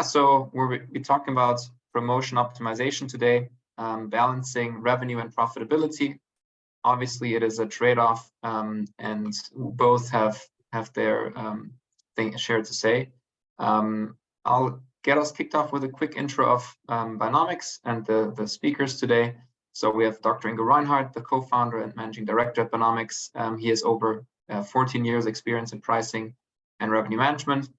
So we'll be talking about promotion optimization today, balancing revenue and profitability. Obviously, it is a trade-off, and both have their thing shared to say. I'll get us kicked off with a quick intro of Buynomics and the speakers today. So we have Dr. Ingo Reinhardt, the co-founder and managing director at Buynomics. He has over 14 years experience in pricing and revenue management.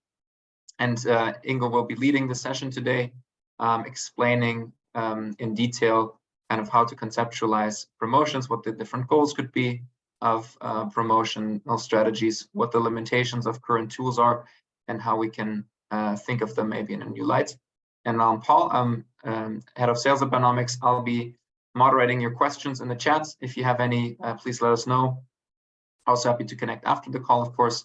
And Ingo will be leading the session today, explaining in detail kind of how to conceptualize promotions, what the different goals could be of promotional strategies, what the limitations of current tools are, and how we can think of them maybe in a new light. And I'm Paul, I'm head of sales at Buynomics. I'll be moderating your questions in the chat. If you have any, please let us know. Also happy to connect after the call, of course.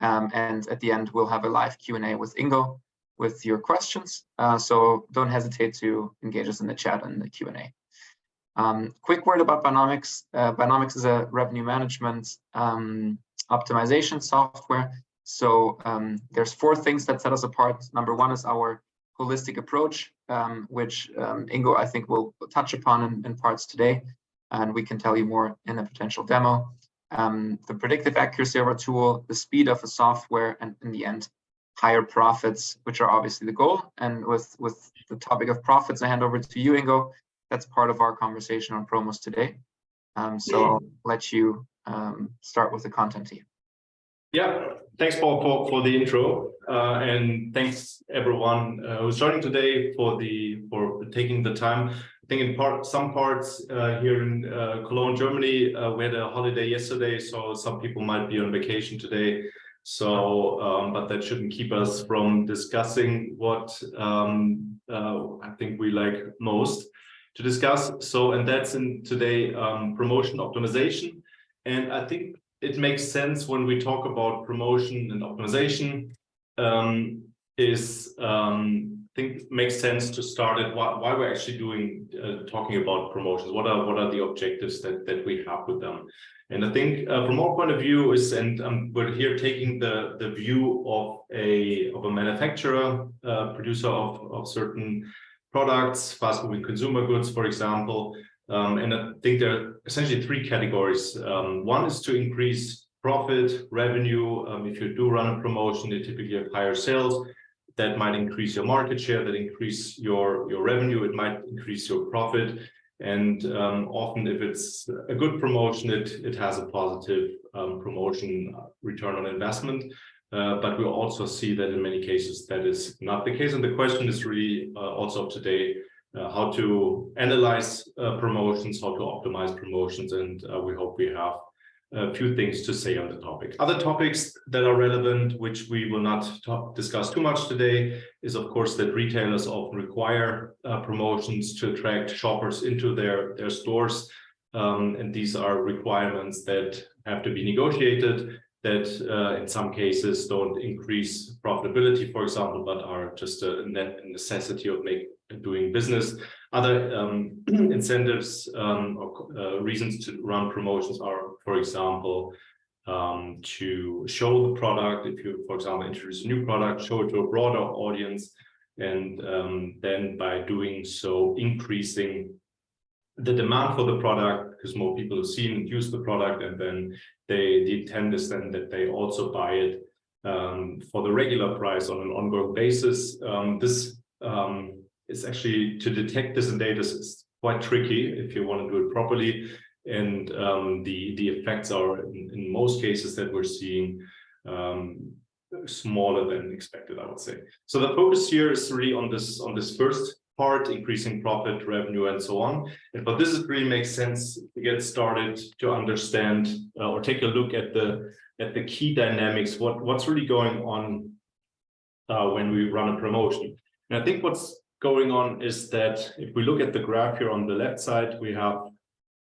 And at the end, we'll have a live Q&A with Ingo with your questions. So don't hesitate to engage us in the chat and the Q&A. Quick word about Buynomics. Buynomics is a revenue management optimization software. So there's 4 things that set us apart. Number 1 is our holistic approach, which Ingo, I think, will touch upon in parts today, and we can tell you more in a potential demo. The predictive accuracy of our tool, the speed of the software, and in the end, higher profits, which are obviously the goal. And with the topic of profits, I hand over to you, Ingo. That's part of our conversation on promos today. So I'll let you start with the content here. Yeah, thanks, Paul, for the intro, and thanks everyone who's joining today for taking the time. I think in some parts here in Cologne, Germany, we had a holiday yesterday, so some people might be on vacation today. So, but that shouldn't keep us from discussing what I think we like most to discuss. So, and that's in today promotion optimization, and I think it makes sense when we talk about promotion and optimization. I think it makes sense to start at why we're actually talking about promotions. What are the objectives that we have with them? And I think from our point of view is, and we're here taking the view of a manufacturer, producer of certain products, fast-moving consumer goods, for example. And I think there are essentially 3 categories. One is to increase profit, revenue. If you do run a promotion, you typically have higher sales. That might increase your market share, that increase your revenue, it might increase your profit. And often if it's a good promotion, it has a positive promotion return on investment. But we also see that in many cases that is not the case. And the question is really also today, how to analyze promotions, how to optimize promotions, and we hope we have a few things to say on the topic. Other topics that are relevant, which we will not discuss too much today, is of course that retailers often require promotions to attract shoppers into their stores, and these are requirements that have to be negotiated, that in some cases don't increase profitability, for example, but are just a necessity of doing business. Other incentives or reasons to run promotions are, for example, to show the product. If you, for example, introduce a new product, show it to a broader audience, and then by doing so, increasing the demand for the product, because more people have seen and used the product, and then the intent is then that they also buy it for the regular price on an ongoing basis. This is actually, to detect this in data is quite tricky if you want to do it properly, and the effects are in most cases that we're seeing smaller than expected, I would say. So the focus here is really on this first part, increasing profit, revenue, and so on. But this really makes sense to get started to understand or take a look at the key dynamics, what's really going on when we run a promotion. And I think what's going on is that if we look at the graph here on the left side, we have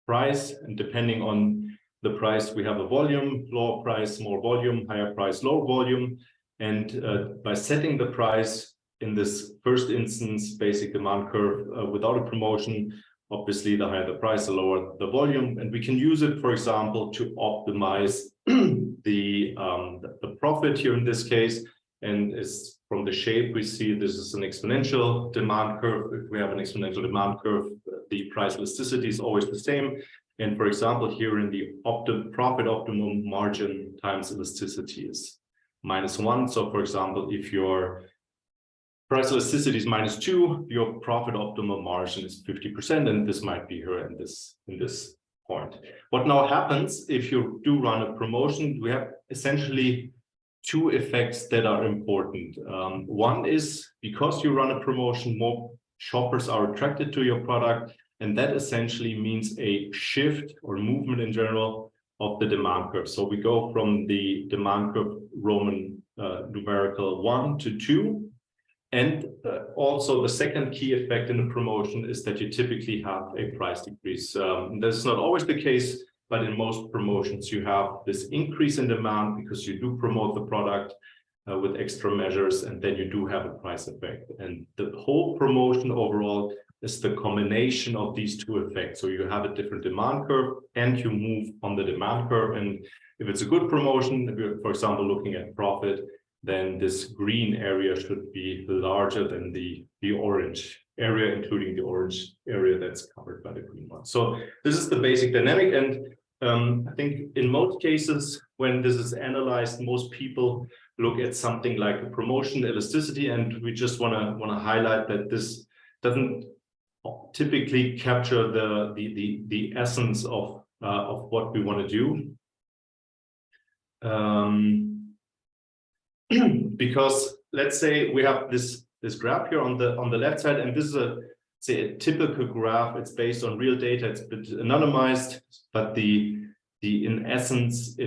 price, and depending on the price, we have a volume, lower price, more volume, higher price, lower volume. And by setting the price in this first instance, basic demand curve without a promotion, obviously the higher the price, the lower the volume. And we can use it, for example, to optimize the profit here in this case. And as from the shape we see, this is an exponential demand curve. If we have an exponential demand curve, the price elasticity is always the same. And for example, here in the profit optimum margin times elasticity is -1. So for example, if your price elasticity is -2, your profit optimum margin is 50%, and this might be here in this point. What now happens if you do run a promotion? We have essentially two effects that are important. One is because you run a promotion, more shoppers are attracted to your product, and that essentially means a shift or movement in general of the demand curve. So we go from the demand curve Roman numerical 1 to 2. And also the second key effect in the promotion is that you typically have a price decrease. That's not always the case, but in most promotions you have this increase in demand because you do promote the product with extra measures, and then you do have a price effect. And the whole promotion overall is the combination of these two effects. So you have a different demand curve and you move on the demand curve. And if it's a good promotion, if you're, for example, looking at profit, then this green area should be larger than the orange area, including the orange area that's covered by the green one. So this is the basic dynamic. And I think in most cases, when this is analyzed, most people look at something like a promotion elasticity. And we just want to highlight that this doesn't typically capture the essence of what we want to do. Because let's say we have this graph here on the left side, and this is a typical graph. It's based on real data. It's a bit anonymized, but in essence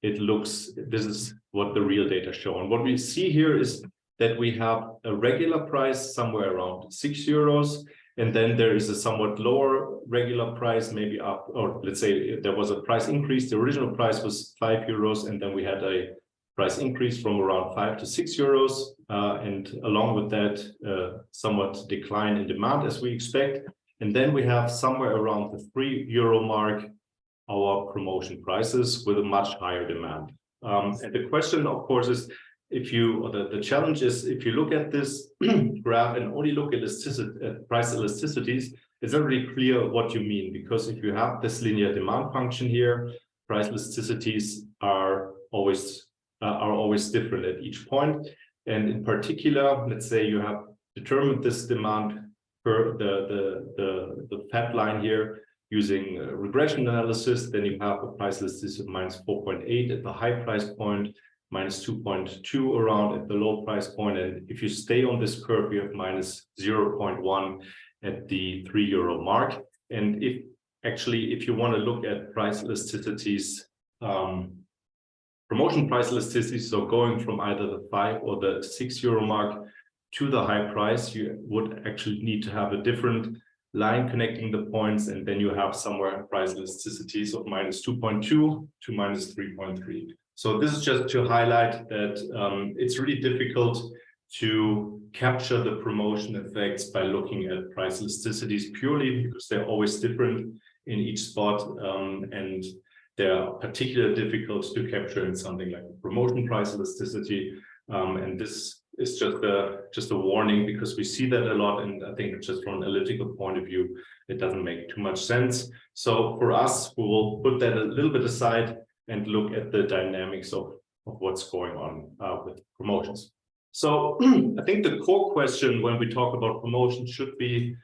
it looks, this is what the real data show. And what we see here is that we have a regular price somewhere around 6 euros, and then there is a somewhat lower regular price, maybe up, or let's say there was a price increase. The original price was 5 euros, and then we had a price increase from around 5 to 6 euros, and along with that, somewhat decline in demand as we expect. And then we have somewhere around the 3 euro mark, our promotion prices with a much higher demand. And the question, of course, is the challenge is if you look at this graph and only look at price elasticities, it's not really clear what you mean, because if you have this linear demand function here, price elasticities are always different at each point. And in particular, let's say you have determined this demand per the fat line here using regression analysis, then you have a price elasticity of -4.8 at the high price point, -2.2 around at the low price point. And if you stay on this curve, you have -0.1 at the 3 euro mark. And if you want to look at price elasticities, promotion price elasticity, so going from either the 5 or the 6 euro mark to the high price, you would actually need to have a different line connecting the points, and then you have somewhere price elasticities of -2.2 to -3.3. So this is just to highlight that it's really difficult to capture the promotion effects by looking at price elasticities purely because they're always different in each spot, and they're particularly difficult to capture in something like a promotion price elasticity. And this is just a warning, because we see that a lot, and I think just from an analytical point of view, it doesn't make too much sense. So for us, we will put that a little bit aside and look at the dynamics of what's going on with promotions. So I think the core question when we talk about promotions should be,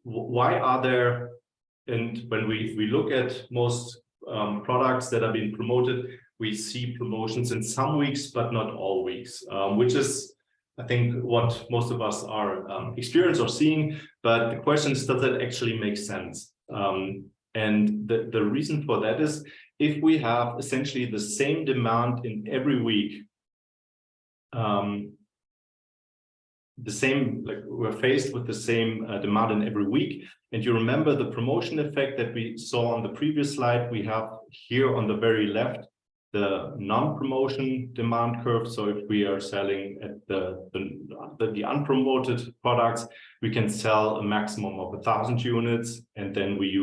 why are there, and when we look at most products that are being promoted, we see promotions in some weeks, but not all weeks, which is, I think, what most of us are experiencing or seeing. But the question is, does that actually make sense? And the reason for that is, if we have essentially the same demand in every week, we're faced with the same demand in every week. And you remember the promotion effect that we saw on the previous slide. We have here on the very left the non-promotion demand curve. So if we are selling at the unpromoted products, we can sell a maximum of 1,000 units, and then we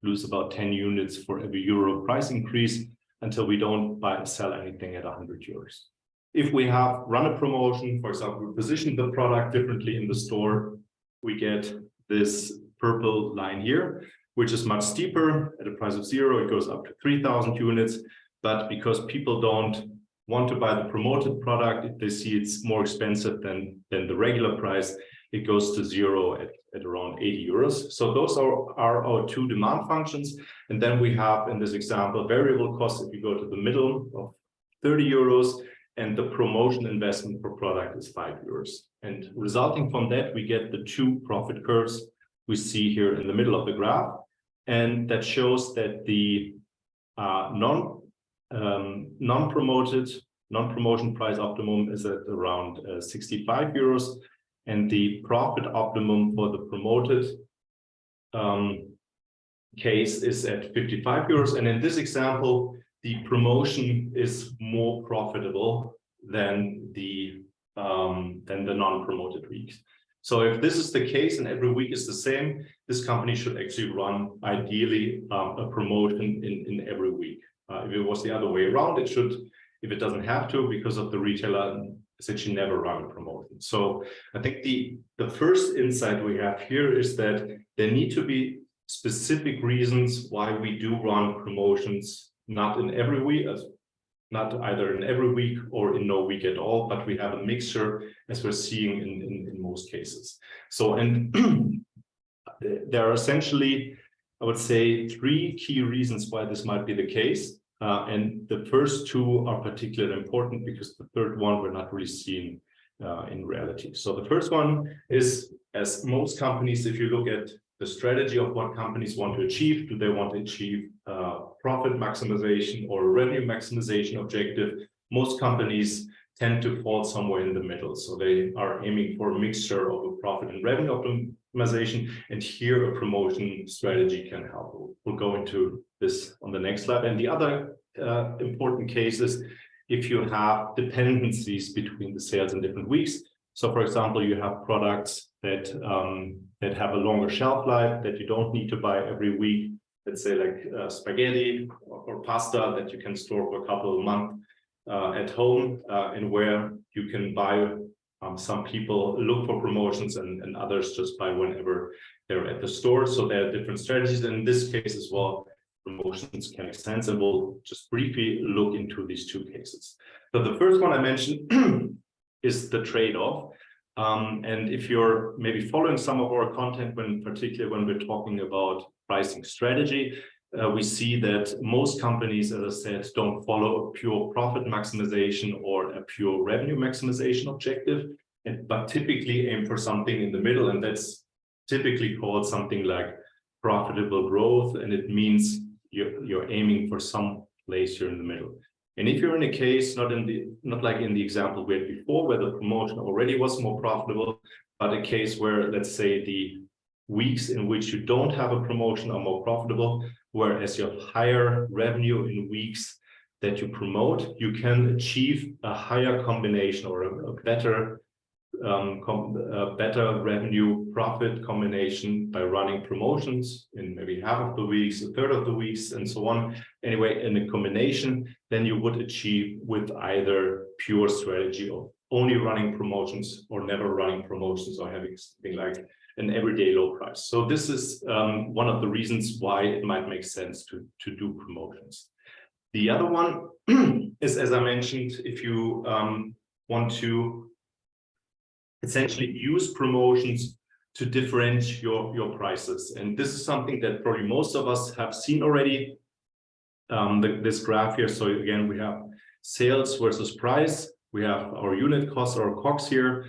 lose about 10 units for every euro price increase until we don't sell anything at 100 euros. if we have run a promotion, for example, we position the product differently in the store, we get this purple line here, which is much steeper. At a price of 0, it goes up to 3,000 units. But because people don't want to buy the promoted product, if they see it's more expensive than the regular price, it goes to 0 at around 80 euros. So those are our two demand functions. And then we have, in this example, variable costs if you go to the middle of 30 euros, and the promotion investment per product is 5 euros. And resulting from that, we get the two profit curves we see here in the middle of the graph. And that shows that the non-promotion price optimum is at around 65 euros, and the profit optimum for the promoted case is at 55 euros. And in this example, the promotion is more profitable than the non-promoted weeks. So if this is the case and every week is the same, this company should actually run ideally a promotion in every week. If it was the other way around, it should, if it doesn't have to, because of the retailer, essentially never run a promotion. So I think the first insight we have here is that there need to be specific reasons why we do run promotions, not in every week, not either in every week or in no week at all, but we have a mixture as we're seeing in most cases. So, and there are essentially, I would say, 3 key reasons why this might be the case. And the first 2 are particularly important because the third one we're not really seeing in reality. So the first one is, as most companies, if you look at the strategy of what companies want to achieve, do they want to achieve profit maximization or revenue maximization objective? Most companies tend to fall somewhere in the middle. So they are aiming for a mixture of a profit and revenue optimization. And here a promotion strategy can help. We'll go into this on the next slide. And the other important case is if you have dependencies between the sales in different weeks. So for example, you have products that have a longer shelf life that you don't need to buy every week. Let's say like spaghetti or pasta that you can store for a couple of months at home, and where you can buy. Some people look for promotions and others just buy whenever they're at the store. So there are different strategies. And in this case as well, promotions can make sense. And we'll just briefly look into these 2 cases. So the first one I mentioned is the trade-off. And if you're maybe following some of our content, particularly when we're talking about pricing strategy, we see that most companies, as I said, don't follow a pure profit maximization or a pure revenue maximization objective, but typically aim for something in the middle. And that's typically called something like profitable growth. And it means you're aiming for some place here in the middle. And if you're in a case, not like in the example we had before, where the promotion already was more profitable, but a case where, let's say, the weeks in which you don't have a promotion are more profitable, whereas you have higher revenue in weeks that you promote, you can achieve a higher combination or a better revenue profit combination by running promotions in maybe half of the weeks, a third of the weeks, and so on. Anyway, in a combination, then you would achieve with either pure strategy of only running promotions or never running promotions or having something like an everyday low price. So this is one of the reasons why it might make sense to do promotions. The other one is, as I mentioned, if you want to essentially use promotions to differentiate your prices. And this is something that probably most of us have seen already, this graph here. So again, we have sales versus price. We have our unit costs or COGS here.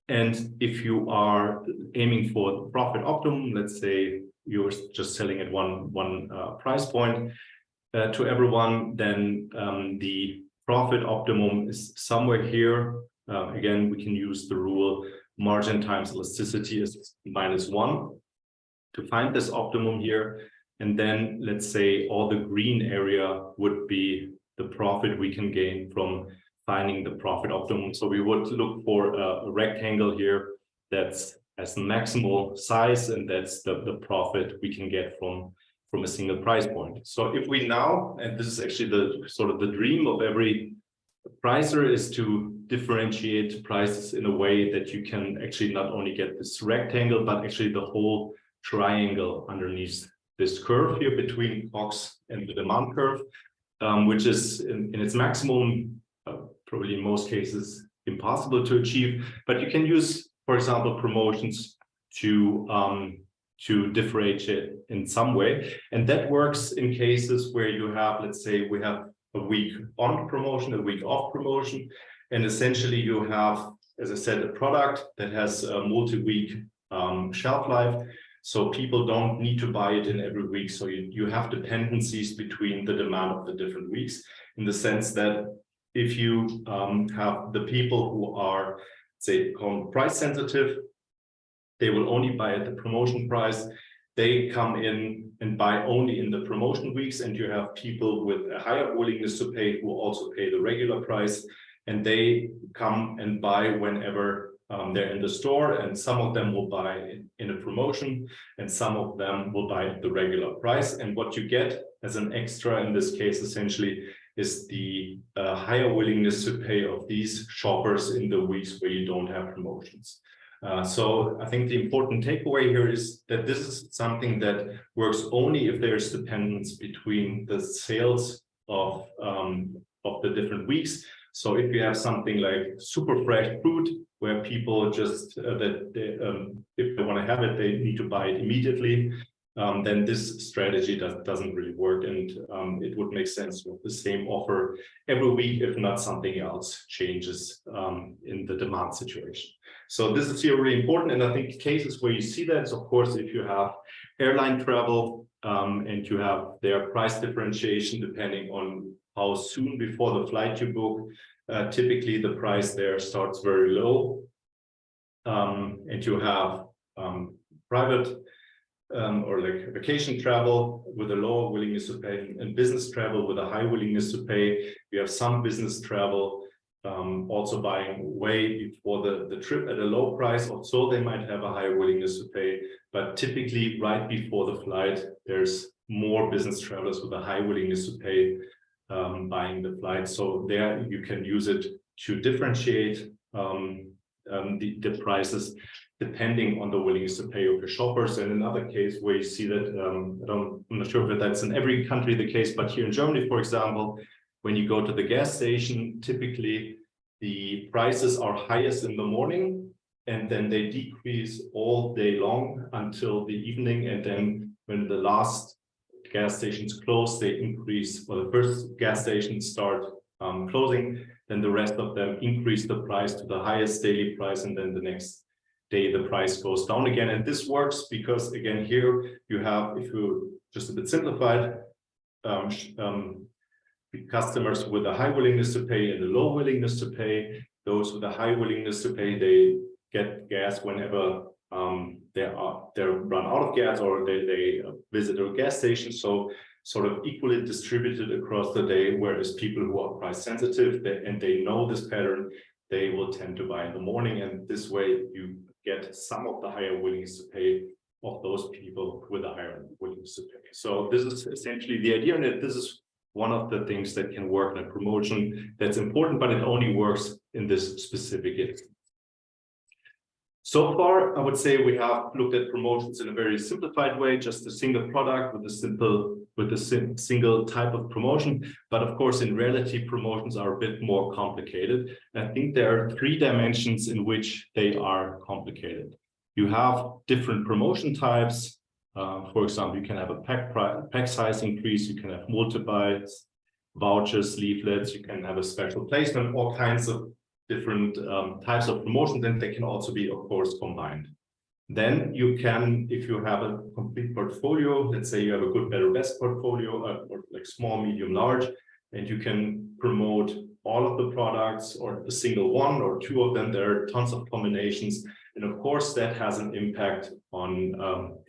And if you are aiming for the profit optimum, let's say you're just selling at one price point to everyone, then the profit optimum is somewhere here. Again, we can use the rule margin times elasticity is -1 to find this optimum here. And then let's say all the green area would be the profit we can gain from finding the profit optimum. So we would look for a rectangle here that's as maximal size, and that's the profit we can get from a single price point. So if we now, and this is actually the sort of the dream of every pricer is to differentiate prices in a way that you can actually not only get this rectangle, but actually the whole triangle underneath this curve here between COGS and the demand curve, which is in its maximum, probably in most cases, impossible to achieve. But you can use, for example, promotions to differentiate in some way. And that works in cases where you have, let's say, we have a week on promotion, a week off promotion. And essentially you have, as I said, a product that has a multi-week shelf life. So people don't need to buy it in every week. So you have dependencies between the demand of the different weeks, in the sense that if you have the people who are, say, price sensitive, they will only buy at the promotion price. They come in and buy only in the promotion weeks, and you have people with a higher willingness to pay who also pay the regular price, and they come and buy whenever they're in the store, and some of them will buy in a promotion and some of them will buy at the regular price. And what you get as an extra in this case essentially is the higher willingness to pay of these shoppers in the weeks where you don't have promotions. So I think the important takeaway here is that this is something that works only if there's dependence between the sales of the different weeks. So if you have something like super fresh fruit, where people just if they want to have it, they need to buy it immediately, then this strategy doesn't really work, and it would make sense to have the same offer every week, if not something else changes in the demand situation. So this is here really important, and I think cases where you see that is, of course, if you have airline travel and you have their price differentiation depending on how soon before the flight you book. Typically the price there starts very low, and you have private or like vacation travel with a lower willingness to pay, and business travel with a high willingness to pay. We have some business travel also buying way before the trip at a low price, so they might have a higher willingness to pay. But typically right before the flight, there's more business travelers with a high willingness to pay buying the flight. So there you can use it to differentiate the prices depending on the willingness to pay of your shoppers. And another case where you see that, I'm not sure if that's in every country the case, but here in Germany, for example, when you go to the gas station, typically the prices are highest in the morning, and then they decrease all day long until the evening. And then when the last gas stations close, they increase, or the first gas stations start closing, then the rest of them increase the price to the highest daily price, and then the next day the price goes down again. And this works because, again, here you have, if you just a bit simplified, customers with a high willingness to pay and a low willingness to pay. Those with a high willingness to pay, they get gas whenever they're run out of gas, or they visit a gas station. So sort of equally distributed across the day, whereas people who are price sensitive and they know this pattern, they will tend to buy in the morning, and this way you get some of the higher willingness to pay of those people with a higher willingness to pay. So this is essentially the idea, and this is one of the things that can work in a promotion that's important, but it only works in this specific instance. So far, I would say we have looked at promotions in a very simplified way, just a single product with a single type of promotion. But of course, in reality, promotions are a bit more complicated. I think there are 3 dimensions in which they are complicated. You have different promotion types. For example, you can have a pack size increase, you can have multi-buys, vouchers, leaflets, you can have a special placement, all kinds of different types of promotions, and they can also be, of course, combined. Then you can, if you have a complete portfolio, let's say you have a good, better, best portfolio, or like small, medium, large, and you can promote all of the products or a single one or 2 of them. There are tons of combinations. And of course, that has an impact on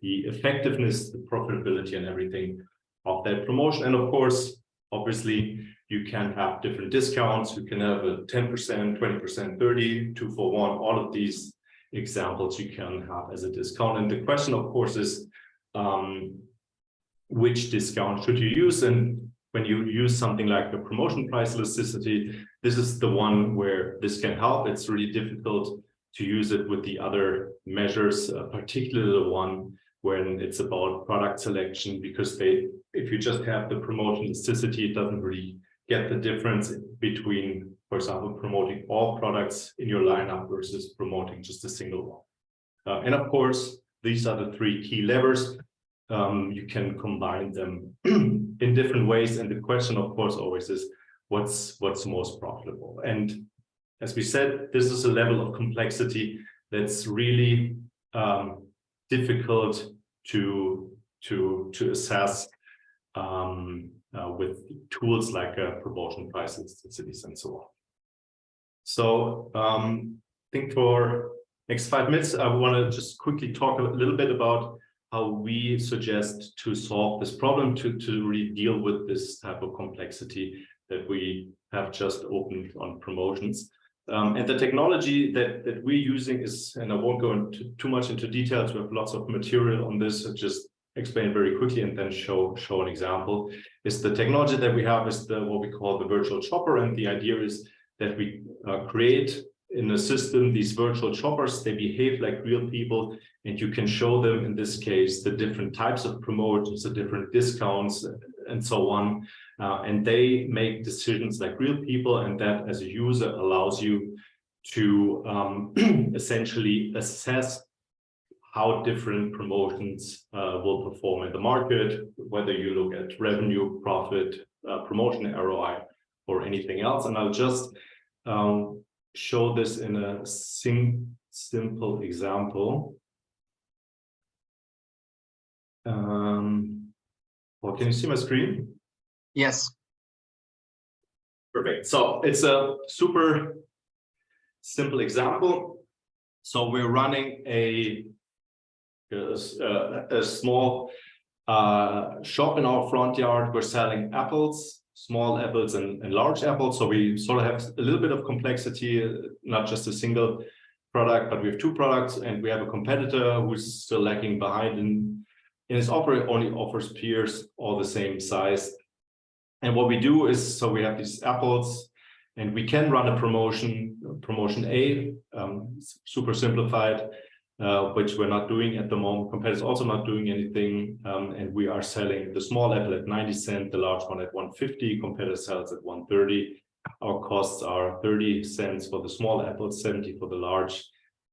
the effectiveness, the profitability, and everything of that promotion. And of course, obviously, you can have different discounts. You can have a 10%, 20%, 30, 2 for 1, all of these examples you can have as a discount. And the question, of course, is which discount should you use? And when you use something like the promotion price elasticity, this is the one where this can help. It's really difficult to use it with the other measures, particularly the one when it's about product selection, because if you just have the promotion elasticity, it doesn't really get the difference between, for example, promoting all products in your lineup versus promoting just a single one. And of course, these are the three key levers. You can combine them in different ways. And the question, of course, always is what's most profitable. And as we said, this is a level of complexity that's really difficult to assess with tools like promotion price elasticities and so on. So I think for next 5 minutes, I want to just quickly talk a little bit about how we suggest to solve this problem, to really deal with this type of complexity that we have just opened on promotions. And the technology that we're using is, and I won't go into too much into details, we have lots of material on this, so just explain very quickly and then show an example. Is the technology that we have is what we call the virtual shopper, and the idea is that we create in a system these virtual shoppers. They behave like real people, and you can show them, in this case, the different types of promotions, the different discounts, and so on. And they make decisions like real people, and that as a user allows you to essentially assess how different promotions will perform in the market, whether you look at revenue, profit, promotion ROI, or anything else. And I'll just show this in a simple example. Well, can you see my screen? Yes. Perfect. So it's a super simple example. So we're running a small shop in our front yard. We're selling apples, small apples and large apples. So we sort of have a little bit of complexity, not just a single product, but we have two products, and we have a competitor who's still lagging behind in his offer, only offers peers all the same size. And what we do is, so we have these apples, and we can run a promotion A, super simplified, which we're not doing at the moment. Competitors also not doing anything, and we are selling the small apple at 90 cents, the large one at 150. Competitor sells at 130. Our costs are 30 cents for the small apple, 70 for the large,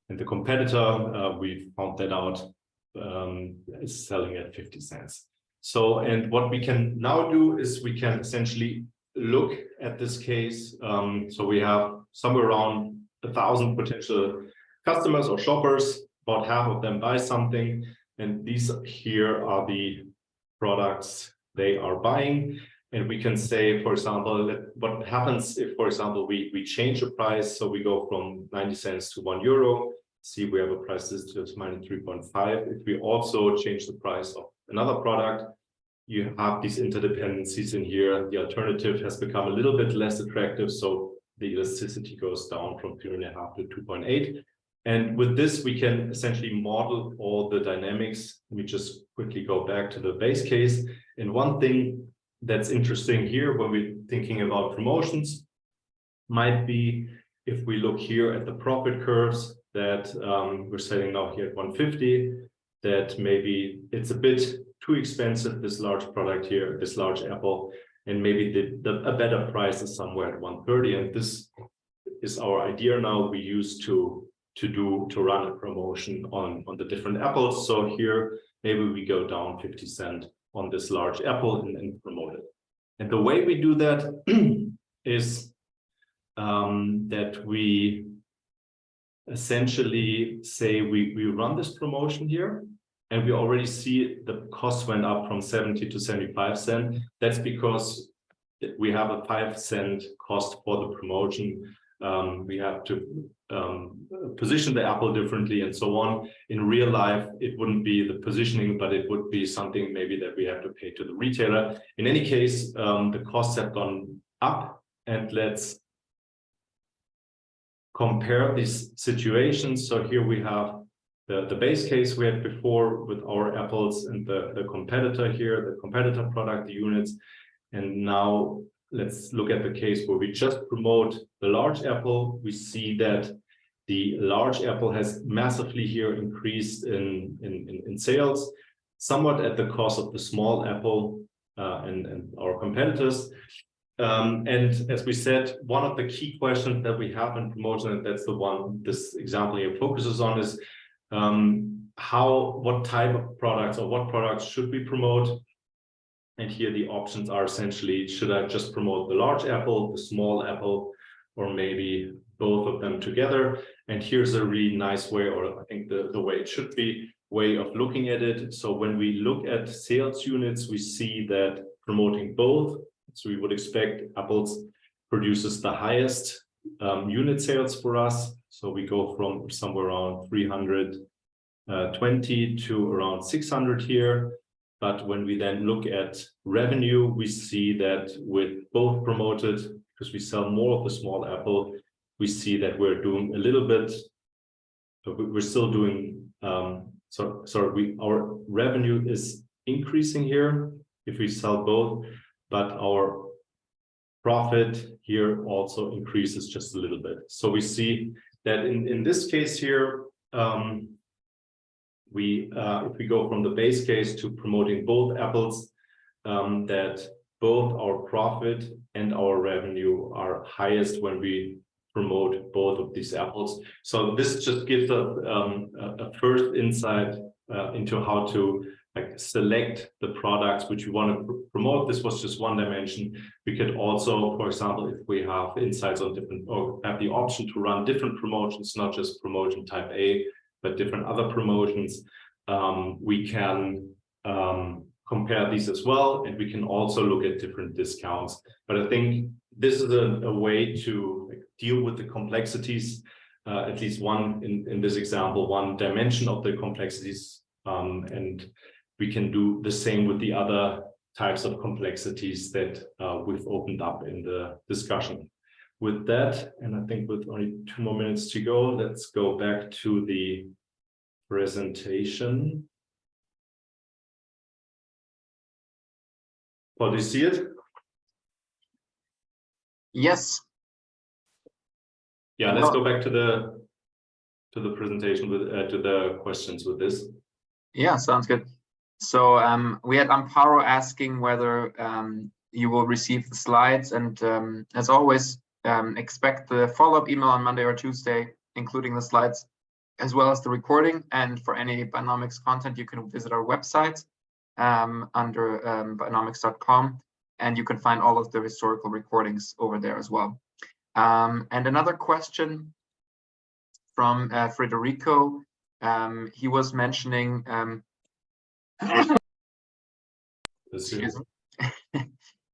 and the competitor, we found that out, is selling at 50 cents. So, and what we can now do is we can essentially look at this case. So we have somewhere around 1,000 potential customers or shoppers. About half of them buy something, and these here are the products they are buying. And we can say, for example, that what happens if, for example, we change the price. So we go from 90 cents to €1. See, we have a price list that's minus 3.5. If we also change the price of another product, you have these interdependencies in here. The alternative has become a little bit less attractive, so the elasticity goes down from 3.5 to 2.8. And with this, we can essentially model all the dynamics. Let me just quickly go back to the base case. And one thing that's interesting here when we're thinking about promotions might be if we look here at the profit curves that we're setting now here at 150, that maybe it's a bit too expensive, this large product here, this large apple, and maybe a better price is somewhere at 130. And this is our idea now we use to run a promotion on the different apples. So here, maybe we go down 50 cents on this large apple and promote it. And the way we do that is that we essentially say we run this promotion here, and we already see the cost went up from 70 to 75 cents. That's because we have a 5 cent cost for the promotion. We have to position the apple differently and so on. In real life, it wouldn't be the positioning, but it would be something maybe that we have to pay to the retailer. In any case, the costs have gone up, and let's compare these situations. So here we have the base case we had before with our apples and the competitor here, the competitor product, the units. And now let's look at the case where we just promote the large apple. We see that the large apple has massively here increased in sales, somewhat at the cost of the small apple and our competitors. And as we said, one of the key questions that we have in promotion, and that's the one this example here focuses on, is what type of products or what products should we promote? And here the options are essentially, should I just promote the large apple, the small apple, or maybe both of them together? And here's a really nice way, or I think the way it should be, way of looking at it. So when we look at sales units, we see that promoting both, so we would expect apples produces the highest unit sales for us. So we go from somewhere around 320 to around 600 here. But when we then look at revenue, we see that with both promoted, because we sell more of the small apple, we see that we're doing a little bit, we're still doing, our revenue is increasing here if we sell both, but our profit here also increases just a little bit. So we see that in this case here, if we go from the base case to promoting both apples, that both our profit and our revenue are highest when we promote both of these apples. So this just gives us a first insight into how to select the products which we want to promote. This was just one dimension. We could also, for example, if we have insights on different, or have the option to run different promotions, not just promotion type A, but different other promotions, we can compare these as well, and we can also look at different discounts. But I think this is a way to deal with the complexities, at least one in this example, one dimension of the complexities, and we can do the same with the other types of complexities that we've opened up in the discussion. With that, and I think with only 2 more minutes to go, let's go back to the presentation. Paul, do you see it? Yes. Yeah, let's go back to the presentation with to the questions with this. Yeah, sounds good. So we had Amparo asking whether you will receive the slides, and as always, expect the follow-up email on Monday or Tuesday, including the slides, as well as the recording. And for any Buynomics content, you can visit our website under buynomics.com, and you can find all of the historical recordings over there as well. And another question from Federico. He was mentioning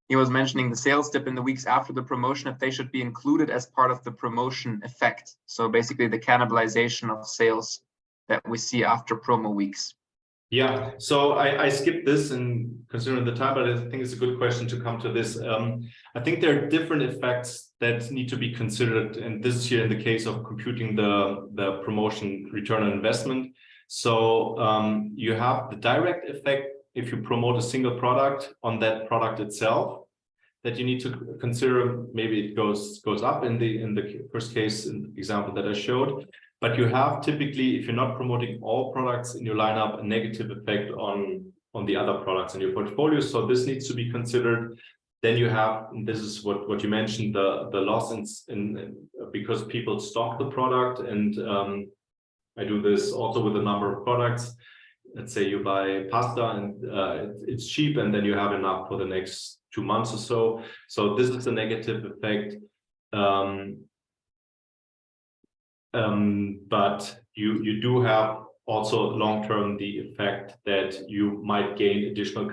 he was mentioning the sales dip in the weeks after the promotion, if they should be included as part of the promotion effect. So basically the cannibalization of sales that we see after promo weeks. Yeah, so I skipped this and considering the time, but I think it's a good question to come to this. I think there are different effects that need to be considered, and this is here in the case of computing the promotion return on investment. So you have the direct effect if you promote a single product on that product itself, that you need to consider. Maybe it goes up in the first case in the example that I showed. But you have typically, if you're not promoting all products in your lineup, a negative effect on the other products in your portfolio. So this needs to be considered. Then you have, and this is what you mentioned, the loss in because people stock the product. And I do this also with a number of products. Let's say you buy pasta and it's cheap, and then you have enough for the next 2 months or so. So this is a negative effect. But you do have also long-term the effect that you might gain additional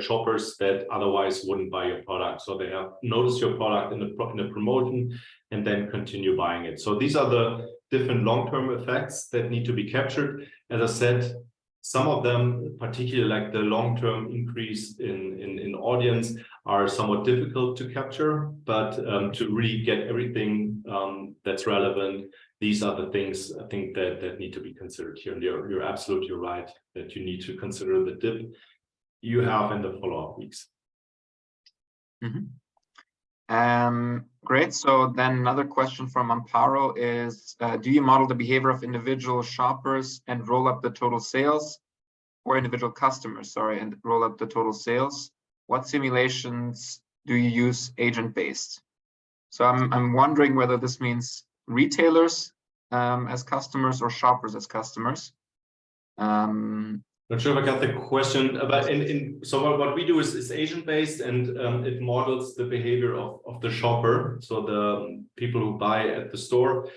shoppers that otherwise wouldn't buy your product. So they have noticed your product in a promotion and then continue buying it. So these are the different long-term effects that need to be captured. As I said, some of them, particularly like the long-term increase in audience, are somewhat difficult to capture, but to really get everything that's relevant, these are the things I think that need to be considered here. And you're absolutely right that you need to consider the dip you have in the follow-up weeks. Mm-hmm. Great. So then another question from Amparo is, do you model the behavior of individual shoppers and roll up the total sales, or individual customers, sorry, and roll up the total sales? What simulations do you use agent-based? So I'm wondering whether this means retailers as customers or shoppers as customers. Not sure if I got the question, but so what we do is agent-based, and it models the behavior of the shopper, so the people who buy at the store.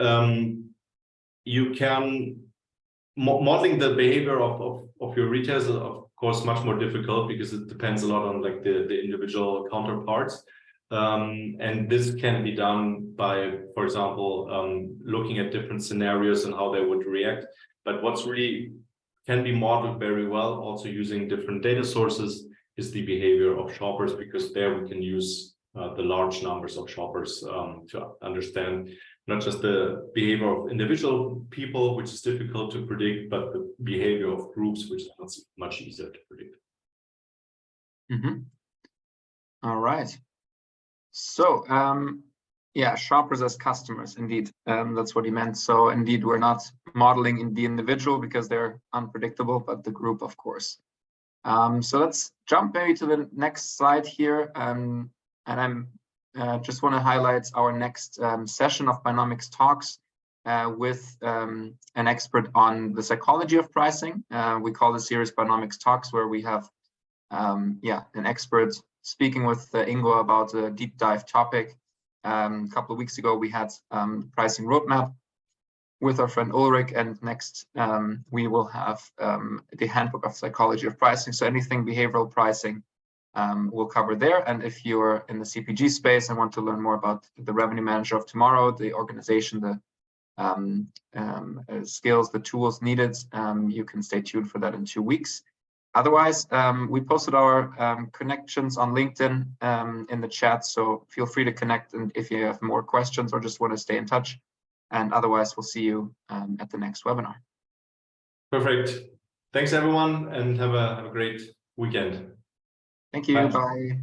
You can modeling the behavior of your retailers is of course much more difficult, because it depends a lot on like the individual counterparts. And this can be done by, for example, looking at different scenarios and how they would react. But what's really can be modeled very well, also using different data sources, is the behavior of shoppers, because there we can use the large numbers of shoppers to understand not just the behavior of individual people, which is difficult to predict, but the behavior of groups, which is much easier to predict. All right. So, yeah, shoppers as customers, indeed. That's what he meant. So indeed, we're not modeling in the individual because they're unpredictable, but the group, of course. So let's jump maybe to the next slide here. And I'm just want to highlight our next session of Buynomics Talks with an expert on the psychology of pricing. We call the series Buynomics Talks, where we have yeah, an expert speaking with Ingo about a deep dive topic. A couple of weeks ago, we had pricing roadmap with our friend Ulrich, and next we will have the handbook of psychology of pricing. So anything behavioral pricing we'll cover there. And if you're in the CPG space and want to learn more about the revenue manager of tomorrow, the organization, the skills, the tools needed, you can stay tuned for that in 2 weeks. Otherwise, we posted our connections on LinkedIn in the chat, so feel free to connect, and if you have more questions or just want to stay in touch. And otherwise, we'll see you at the next webinar. Perfect. Thanks, everyone, and have a great weekend. Thank you. Bye.